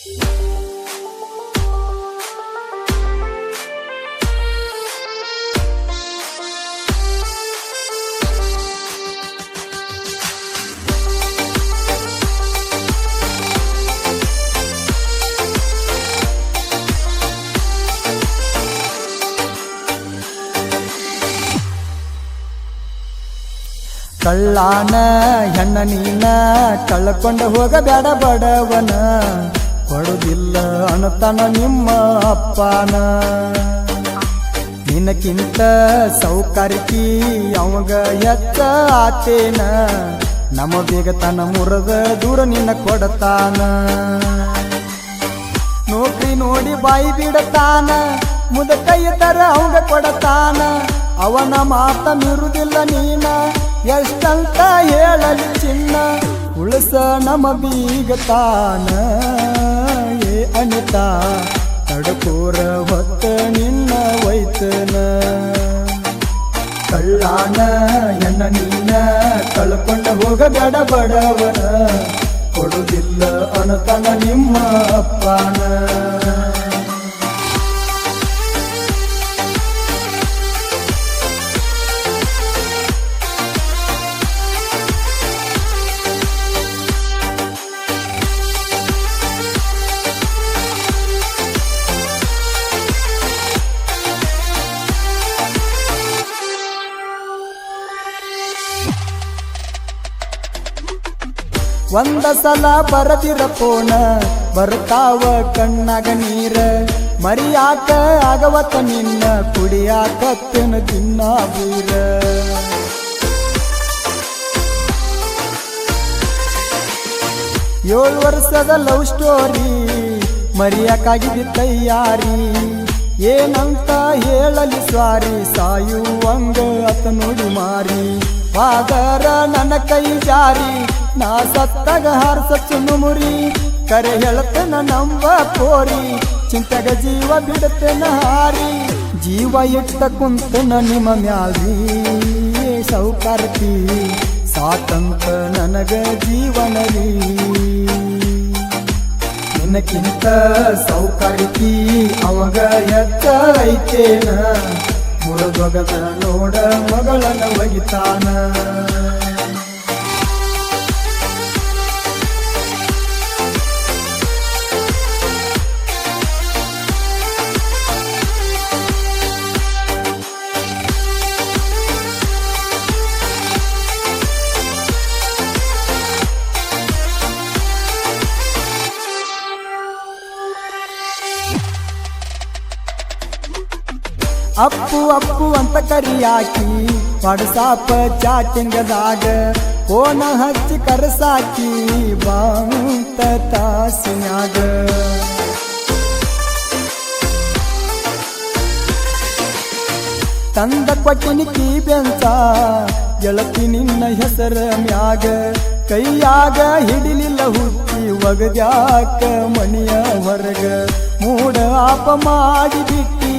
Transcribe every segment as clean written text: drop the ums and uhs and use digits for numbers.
ಕಳ್ಳಾನ ಹೆಣ್ಣ ನೀನ ಕಳ್ಕೊಂಡ ಹೋಗಬೇಡ ಬಡವನ, ಕೊಡುದಿಲ್ಲ ಅನ್ನತಾನ ನಿಮ್ಮ ಅಪ್ಪನ. ನಿನಕ್ಕಿಂತ ಸೌಕರ್ಯಕಿ ಅವಾಗ ಎತ್ತ ಆತೇನ, ನಮ್ಮ ಬೇಗತನ ಮುರದ ದೂರ ನಿನ್ನ ಕೊಡತಾನ. ನೌಕರಿ ನೋಡಿ ಬಾಯಿ ಬಿಡತಾನ, ಮುದ ಕೈ ತರ ಅವಂಗ ಕೊಡತಾನ. ಅವನ ಮಾತ ಮೀರುದಿಲ್ಲ ನೀನ, ಎಷ್ಟಂತ ಹೇಳಲಿ ಚಿನ್ನ, ಉಳಸ ನಮ ಬೀಗತಾನ. ಏ ಅನಿತಾ ತಡಕೋರ ಹೊತ್ತ ನಿನ್ನ ವೈತನ. ಕಳ್ಳಾನ ಎನ್ನ ನೀನ ಕಳ್ಕೊಂಡ ಹೋಗಬೇಡ ಬಡವನ, ಕೊಡುದಿಲ್ಲ ಅನ್ನತಾನ ನಿಮ್ಮ ಅಪ್ಪನ. ಒಂದ ಸಲ ಬರದಿರ ಪೋಣ, ಬರ್ತಾವ ಕಣ್ಣಾಗ ನೀರ. ಮರಿಯಾಕ ಆಗವತ್ತ ನಿನ್ನ, ಕುಡಿಯಾಕತ್ತನ ದಿನ್ನ ಬೀರ. 7 ವರ್ಷದ ಲವ್ ಸ್ಟೋರಿ, ಮರಿಯಾಕಾಗಿದ್ದ ತಯಾರಿ. ಏನಂತ ಹೇಳಲಿ ಸ್ವಾರಿ, ಸಾಯುವಂಗ ಅತ ನೋಡಿ ಮಾರಿ. ಫಾದರ ನನ್ನ ಕೈ ಜಾರಿ, ನಾ ಸತ್ತಾಗ ಹಾರಸ ಚುನುಮುರಿ. ಕರೆ ಹೇಳತನ ನಂಬ ಕೋರಿ, ಚಿಂತೆಗ ಜೀವ ಬಿಡತನ ಹಾರಿ. ಜೀವ ಇಟ್ಟ ಕುಂತನ ನಿಮ್ಮ ಮ್ಯಾಲ್ರಿ, ಸೌಕಾರ್ತಿ ಸಾಕಂತ ನನಗ ಜೀವನರಿ. ನಿನಕ್ಕಿಂತ ಸೌಕಾರ್ತಿ ಅವಾಗ ಎತ್ತ ಐತೇನ, ಮುರದೊಗದ ನೋಡ ಮಗಳನ ಒಗಿತಾನ. ಅಪ್ಪು ಅಪ್ಪು ಅಂತ ಕರಿಯಾಕಿ, ವಾಟ್ಸಾಪ್ ಚಾಟಿಂಗದಾಗ ಫೋನ ಹಚ್ಚಿ ಕರಸಾಕಿ. ಬಾಂತ ತಾಸಿನ್ಯಾಗ ತಂದ ಕೊಟ್ಟಿನಿ ಕೀ ಬೆಂಚ, ಗೆಳತಿ ನಿನ್ನ ಹೆಸರ ಮ್ಯಾಗ. ಕೈಯಾಗ ಹಿಡಿಲಿಲ್ಲ ಹುಚ್ಚಿ, ಒಗದ್ಯಾಕ ಮನೆಯ ಹೊರಗ. ಮೂಡ ಆಪ ಮಾಡಿ ಬಿಟ್ಟಿ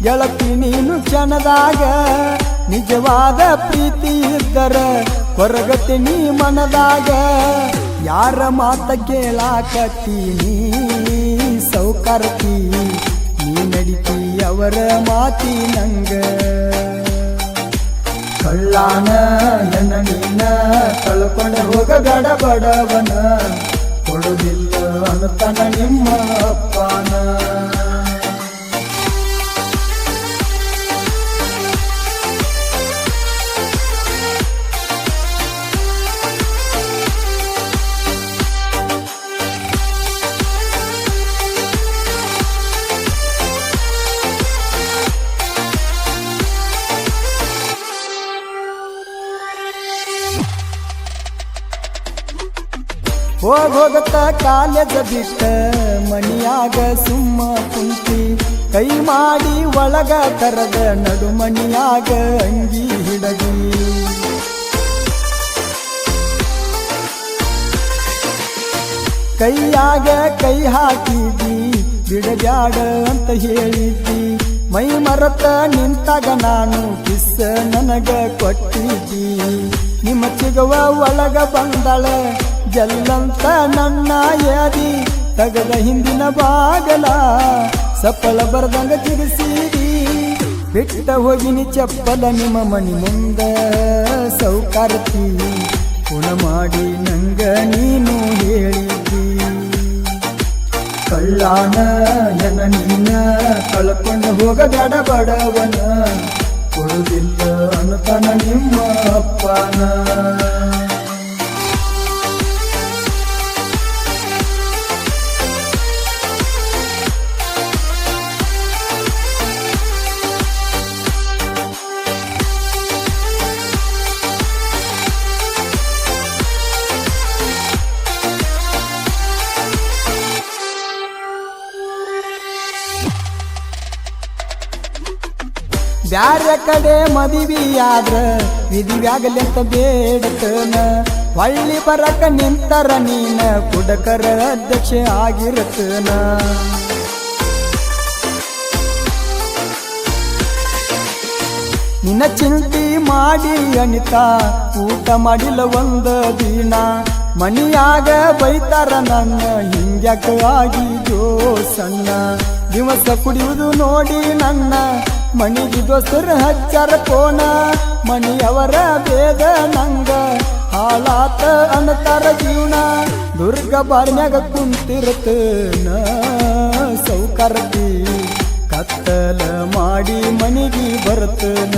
ಗೆಳತಿ ನೀನು ಕ್ಷಣದಾಗ. ನಿಜವಾದ ಪ್ರೀತಿ ಇದ್ದರ ಹೊರಗತಿ ನೀ ಮನದಾಗ. ಯಾರ ಮಾತ ಕೇಳಾಕತ್ತೀನಿ ಸೌಕಾರ್ತಿ, ನೀ ನಡಿತಿ ಅವರ ಮಾತಿ ನಂಗ. ಕಳ್ಳಾನ ಎನ್ನ ನೀನ ಕಳ್ಕೊಂಡ ಹೋಗಬೇಡ ಬಡವನ, ಕೊಡುದಿಲ್ಲ ಅನ್ನತಾನ ನಿಮ್ಮ ಅಪ್ಪನ. ಹೋಗತ್ತ ಕಾಲೇಜ ಬಿಟ್ಟ ಮನಿಯಾಗ ಸುಮ್ಮ ಕುಂತಿ. ಕೈ ಮಾಡಿ ಒಳಗ ಕರದ ನಡುಮನಿಯಾಗ ಅಂಗಿ ಹಿಡಗಿ. ಕೈಯಾಗ ಕೈ ಹಾಕಿದಿ ಬಿಡಬ್ಯಾಡ ಅಂತ ಹೇಳಿದ್ದಿ. ಮೈ ಮರತ ನಿಂತಾಗ ನಾನು ಕಿಸ್ಸ ನನಗ ಕೊಟ್ಟಿದ್ದಿ. ನಿಮ್ಮ ಚಿಗವ ಒಳಗ ಬಂದಳ ಜಲ್ಲಂತ ನನ್ನ ಯಾದಿ. ತಗದ ಹಿಂದಿನ ಬಾಗಲ ಸಪ್ಪಳ ಬರ್ದಂಗ ತಿರುಸಿದಿ ಬಿಟ್ಟ ಹೋಗಿನಿ ಚಪ್ಪಲ ನಿಮ್ಮ ಮನಿ ಮುಂದ ಸೌಕಾರತಿ ಪುಣ ಮಾಡಿ ನಂಗ ನೀನು ಹೇಳಿದಿ ಕಳ್ಳಾನ ಎನ ನೀನ ಕಳ್ಕೊಂಡು ಹೋಗಬೇಡ ಬಡವನ ಕೊಡುದಿಲ್ಲ ಅನ್ನತಾನ ನಿಮ್ಮ ಅಪ್ಪನ ಬ್ಯಾರೆ ಕಡೆ ಮದುವೆಯಾದ್ರ ವಿಧಿವ್ಯಾಗಲೆಂತ ಬೇಡತನ ಹೊಳ್ಳಿ ಬರಕ ನಿಂತರ ನೀನ ಕುಡಕರ ಅಧ್ಯಕ್ಷ ಆಗಿರತನ ನಿನ್ನ ಚಿಂತಿ ಮಾಡಿ ಅನಿತಾ ಊಟ ಮಾಡಿಲ್ಲ ಒಂದ ದಿನ ಮನಿಯಾಗ ಬೈತಾರ ನನ್ನ ಹಿಂಗ್ಯಾಕ ಆಗಿದೋ ಸಣ್ಣ ದಿವಸ ಕುಡಿಯುವುದು ನೋಡಿ ನನ್ನ ಮಣಿಗೆ ದೋಸ್ತರು ಹಚ್ಚಾರ ಕೋಣ ಮಣಿಯವರ ಬೇದ ನಂಗ ಹಾಳಾತ ಅನ್ನತಾರ ಜೀವನ ದುರ್ಗ ಬಾರ್ನ್ಯಾಗ ಕುಂತಿರತನ ಸೌಕರ್ತಿ ಕತ್ತಲ ಮಾಡಿ ಮನಿಗೆ ಬರ್ತನ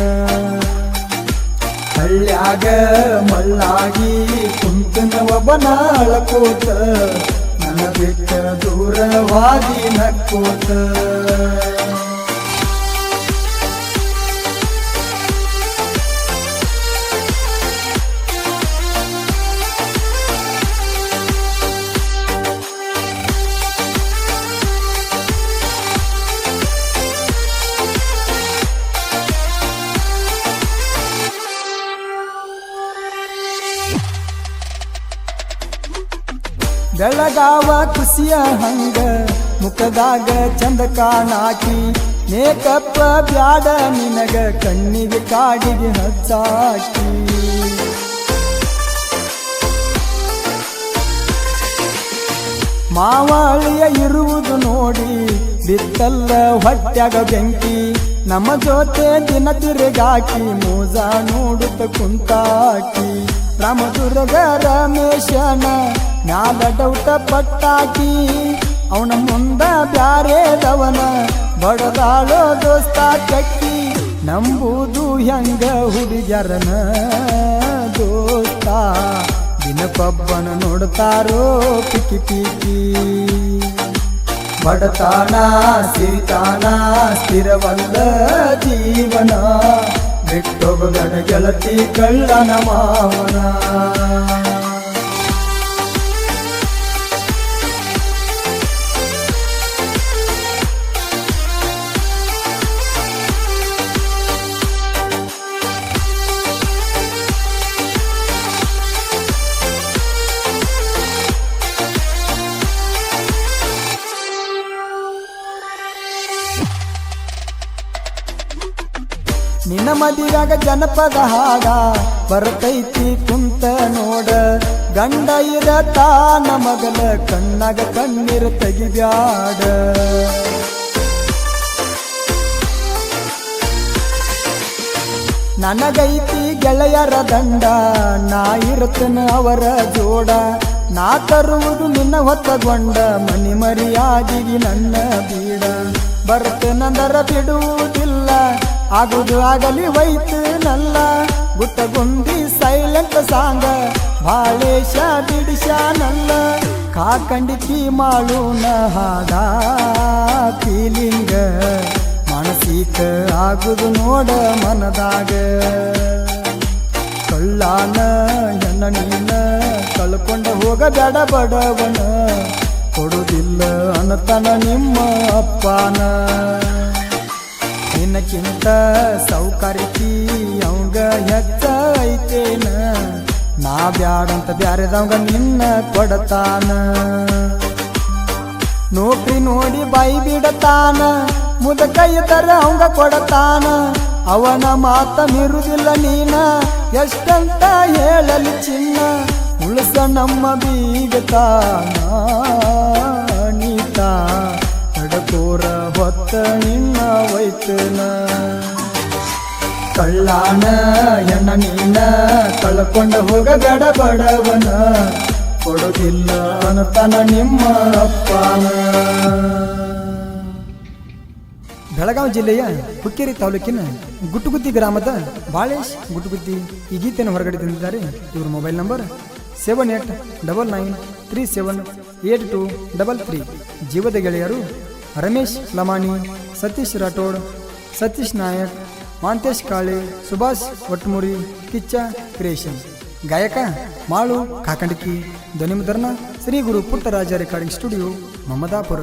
ಹಳ್ಳ್ಯಾಗ ಮಳ್ಳಾಗಿ ಕುಂತನ ಒಬ್ಬನ ಅಳಕೋತ ನನ್ನ ಬಿಟ್ಟ ದೂರವಾಗಿ ನಕ್ಕೋತ ಬೆಳಗಾವ ಖುಷಿಯ ಹಂಗ ಮುಖದಾಗ ಚಂದ ಕಾಣಾಕಿ ಮೇಕಪ್ಪ ಬ್ಯಾಡ ನಿನಗ ಕಣ್ಣಿಗೆ ಕಾಡಿಗೆ ಹಚ್ಚಾಕಿ ಮಾವಳಿಯ ಇರುವುದು ನೋಡಿ ಬಿತ್ತಲ್ಲ ಹೊಟ್ಯಾಗ ಬೆಂಕಿ ನಮ್ಮ ಜೊತೆ ದಿನ ತಿರುಗಾಕಿ ಮೋಜ ನೋಡುತ್ತ ಕುಂತಾಕಿ ರಾಮದುರ್ಗ ರಮೇಶನ ಮ್ಯಾಲ ಡೌಟ ಪಟ್ಟಾಕಿ ಅವನ ಮುಂದ ಬ್ಯಾರೇದವನ ಬಡದಾಳೋ ದೋಸ್ತ ಕಕ್ಕಿ ನಂಬುದು ಹೆಂಗ ಹುಡುಗ್ಯಾರನ ದೋಸ್ತ ದಿನಕ್ಕೊಬ್ಬನ ನೋಡ್ತಾರೋ ಪಿಕ್ಕಿ ಪಿಕ್ಕಿ ಬಡತಾನ ಸಿರಿತಾನ ಸ್ಥಿರವಲ್ಲ ಜೀವನ ಬಿಟ್ಟೊಬ್ಬಗನ ಗೆಳತಿ ಕಳ್ಳನ ಮಾವನ ನಿನ್ನ ಮದಿಯಾಗ ಜನಪದ ಹಾಡ ಬರ್ತೈತಿ ಕುಂತ ನೋಡ ಗಂಡ ಇರತಾನ ಮಗಲ ಕಣ್ಣಾಗ ಕಣ್ಣೀರ ತೆಗಿಬ್ಯಾಡ ನನಗೈತಿ ಗೆಳೆಯರ ದಂಡ ನಾ ಇರುತ್ತನ ಅವರ ಜೋಡ ನಾ ತರುವುದು ನಿನ್ನ ಹೊತ್ತಗೊಂಡ ಮನಿ ಮರಿಯಾದಿಗಿ ನನ್ನ ಬೀಡ ಬರ್ತನಂದರ ಬಿಡುವುದಿಲ್ಲ ಆಗುದು ಆಗಲಿ ವೈತು ನಲ್ಲ ಗುಟ್ಟಗುಂದಿ ಸೈಲೆಂಟ್ ಸಾಂಗ ಬಾಳೇಶ ಬಿಡಿಶ ನಲ್ಲ ಕಾಕಂಡಿಕಿ ಮಾಳುನ ಹಾಡ ಫೀಲಿಂಗ ಮಾನಸಿಕ ಆಗುದು ನೋಡ ಮನದಾಗ ಕಳ್ಳಾನ ಹೆಣ್ಣ ನೀನ ಕಳ್ಕೊಂಡ ಹೋಗಬೇಡ ಬಡವನ ಕೊಡುದಿಲ್ಲ ಅನ್ನತನ ನಿಮ್ಮ ಅಪ್ಪನ ನಿನ್ನಕ್ಕಿಂತ ಸೌಕರ್ಯತಿ ಅವಂಗ ಹೆಚ್ಚ ಐತೇನ ನಾ ಬ್ಯಾಡಂತ ಬ್ಯಾರೆದವಂಗ ನಿನ್ನ ಕೊಡತಾನ ನೌಕರಿ ನೋಡಿ ಬಾಯಿ ಬಿಡತಾನ ಮುದಕ ಇದ್ದರ ಅವಂಗ ಕೊಡತಾನ ಅವನ ಮಾತ ಮೀರುದಿಲ್ಲ ನೀನ ಎಷ್ಟಂತ ಹೇಳಲಿ ಚಿನ್ನ ಉಳಿಸ ನಮ್ಮ ಬೀಗತಾನ ಸಹಿತ ತಡಕೋರ ಹೊತ್ತ ನಿನ್ನ ವೈತನ ಕಳ್ಳಾನ ಎಣ್ಣ ನೀನ ಕಳ್ಕೊಂಡ ಹೋಗಬೇಡ ಬಡವನ ಕೊಡುಗಿಲ್ಲ ಅನ್ನತನ ನಿಮ್ಮ ಅಪ್ಪನ. ಬೆಳಗಾವಿ ಜಿಲ್ಲೆಯ ಹುಕ್ಕೇರಿ ತಾಲೂಕಿನ ಗುಟ್ಟುಗುದ್ದಿ ಗ್ರಾಮದ ಬಾಳೇಶ್ ಗುಟ್ಟುಗುದ್ದಿ ಈ ಗೀತೆಯನ್ನು ಹೊರಗಡೆ ತಂದಿದ್ದಾರೆ. ಇವ್ರ ಮೊಬೈಲ್ ನಂಬರ್ 7899378233. ಜೀವದ ಗೆಳೆಯರು ರಮೇಶ್ ಲಮಾಣಿ, ಸತೀಶ್ ರಾಠೋಡ್, ಸತೀಶ್ ನಾಯಕ್, ಮಾಂತೇಶ್ ಕಾಳೆ, ಸುಭಾಷ್ ಒಟ್ಮುರಿ, ಕಿಚ್ಚ ಕ್ರಿಯೇಷನ್. ಗಾಯಕ ಮಾಳು ಕಾಕಂಡಕಿ. ಧ್ವನಿಮುದ್ರಣ ಶ್ರೀ ಗುರು ಪುಟ್ಟರಾಜ ರೆಕಾರ್ಡಿಂಗ್ ಸ್ಟುಡಿಯೋ, ಮಮದಾಪುರ.